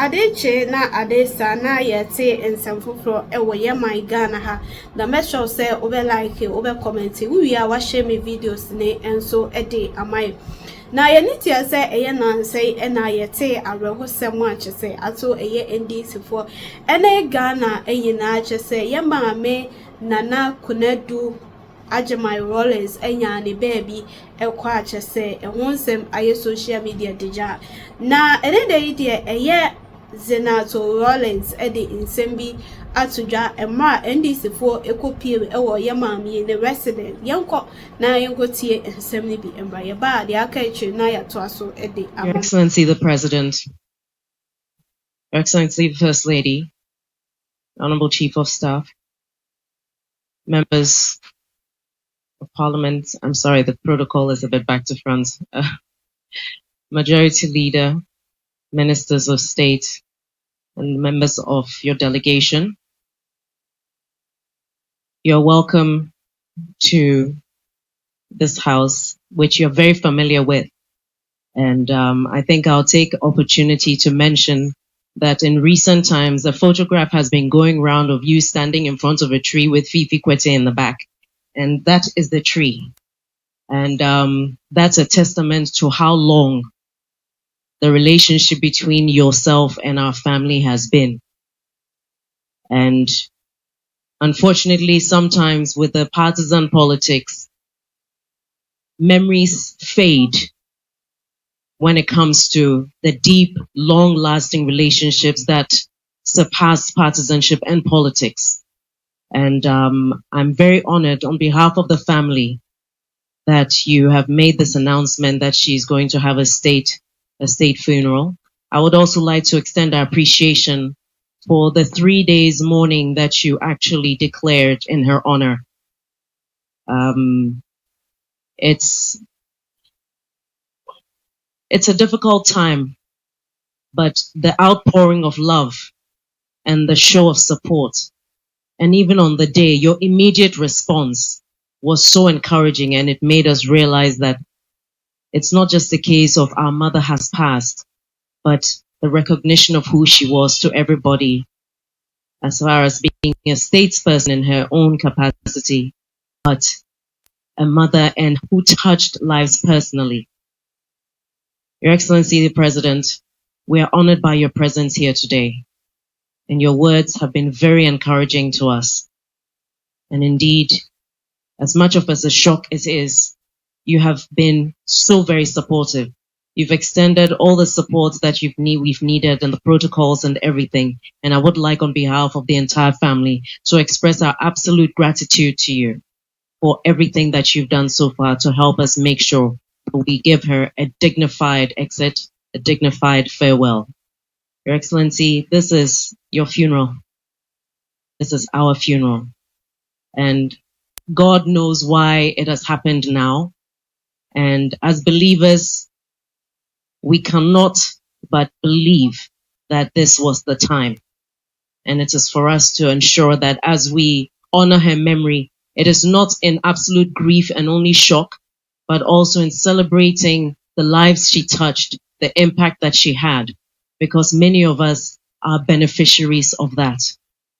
Adeche na adesa na yete nsɛmfoforo ɛwɔ yɛ man Ghana ha na mɛsɛw sɛ obe like obe comment we a wahye me videos ne enso ɛde amai na yɛne tia sɛ ɛyɛ nansɛi ɛna yɛte awerɛhosɛm a kyɛ sɛ ato ɛyɛ NDC foɔ ɛne Ghana ɛyina kyɛ sɛ yɛ maame Nana Kunadu Zenator Rawlings enya ne baby ekwa ache se ehonsem aye social media deja na ene dey de eye Zenator Rawlings de nsem bi atudwa emma NDC fo ekopie ewo ye maami ne resident yenko na yenko tie nsem ni bi emba ye ba de aka etwe na ya to aso de Your Excellency the President, Your Excellency the First Lady, Honorable Chief of Staff, members of Parliament, I'm sorry, the protocol is a bit back to front. Majority Leader, Ministers of State, and members of your delegation. You're welcome to this house, which you're very familiar with. And I think I'll take opportunity to mention that in recent times, a photograph has been going around of you standing in front of a tree with Fifi Kwete in the back. And that is the tree. And that's a testament to how long the relationship between yourself and our family has been. And unfortunately, sometimes with the partisan politics, memories fade when it comes to the deep, long-lasting relationships that surpass partisanship and politics. And I'm very honored on behalf of the family that you have made this announcement that she's going to have a state funeral. I would also like to extend our appreciation for the 3 days mourning that you actually declared in her honor. It's a difficult time, but the outpouring of love and the show of support, and even on the day, your immediate response was so encouraging, and it made us realize that it's not just a case of our mother has passed, but the recognition of who she was to everybody as far as being a statesperson in her own capacity, but a mother and who touched lives personally. Your Excellency the President, we are honored by your presence here today, and your words have been very encouraging to us. And indeed, as much of as a shock it is, you have been so very supportive. You've extended all the support that we've needed and the protocols and everything. And I would like on behalf of the entire family to express our absolute gratitude to you for everything that you've done so far to help us make sure that we give her a dignified exit, a dignified farewell. Your Excellency, this is your funeral. This is our funeral. And God knows why it has happened now. And as believers, we cannot but believe that this was the time. And it is for us to ensure that as we honor her memory, it is not in absolute grief and only shock, but also in celebrating the lives she touched, the impact that she had, because many of us are beneficiaries of that.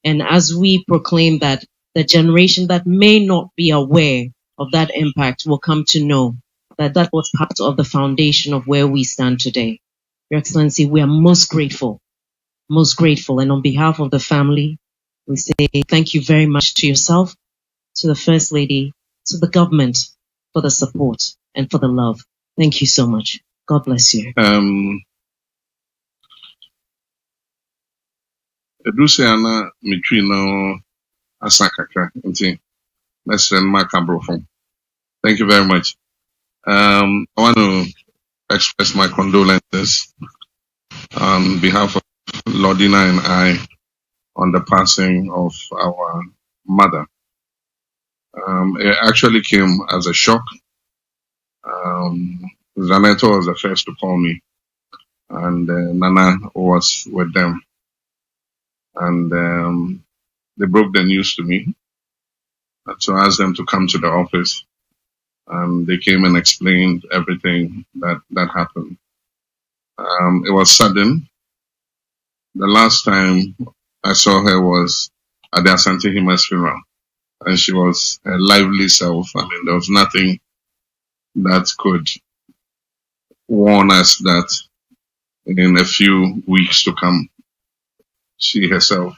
And as we proclaim that, the generation that may not be aware of that impact will come to know that that was part of the foundation of where we stand today. Your Excellency, we are most grateful. And on behalf of the family, we say thank you very much to yourself, to the First Lady, to the government for the support and for the love. Thank you so much. God bless you. Edusiana Mitrino Asakaka. Thank you very much. I want to express my condolences on behalf of Lordina and I on the passing of our mother. It actually came as a shock. Zenator was the first to call me, and Nana was with them. And they broke the news to me. So I asked them to come to the office. And they came and explained everything that happened. It was sudden. The last time I saw her was at the Asante Hima's funeral, and she was a lively self. I mean, there was nothing that could warn us that in a few weeks to come, she herself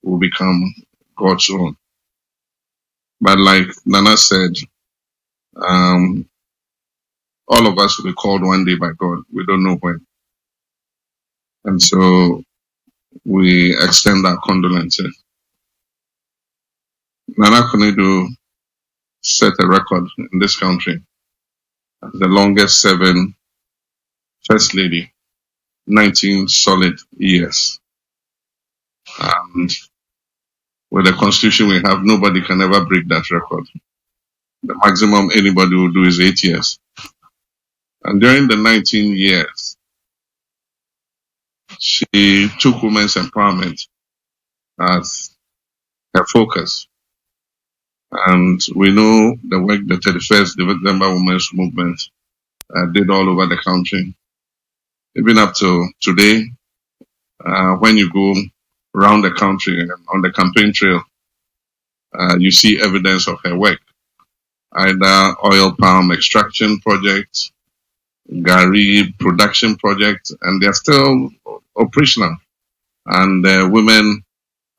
will become God's own. But like Nana said, all of us will be called one day by God. We don't know when. And so we extend our condolences. Nana Konedu set a record in this country as the longest serving First Lady, 19 solid years. And with the constitution we have, nobody can ever break that record. The maximum anybody will do is 8 years. And during the 19 years, she took women's empowerment as her focus. And we know the work the 31st December Women's Movement did all over the country. Even up to today, when you go around the country and on the campaign trail, you see evidence of her work. Either oil palm extraction projects, Gari production projects, and they're still operational. And women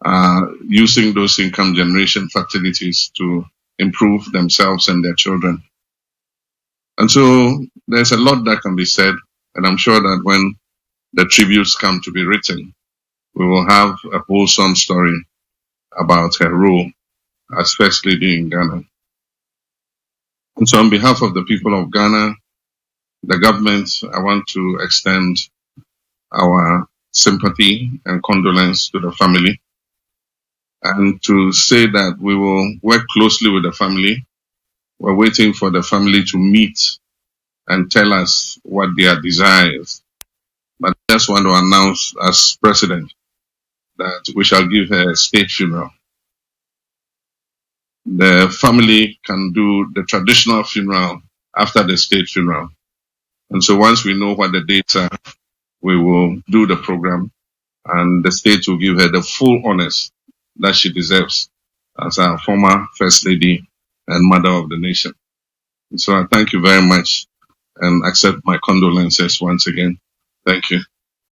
are using those income generation facilities to improve themselves and their children. And so there's a lot that can be said, and I'm sure that when the tributes come to be written, we will have a wholesome story about her role as First Lady in Ghana. And so on behalf of the people of Ghana, the government, I want to extend our sympathy and condolence to the family, and to say that we will work closely with the family. We're waiting for the family to meet and tell us what their desires. But I just want to announce as president that we shall give her a state funeral. The family can do the traditional funeral after the state funeral. And so once we know what the dates are, we will do the program, and the state will give her the full honors that she deserves as our former First Lady and Mother of the Nation. And so I thank you very much and accept my condolences once again. Thank you.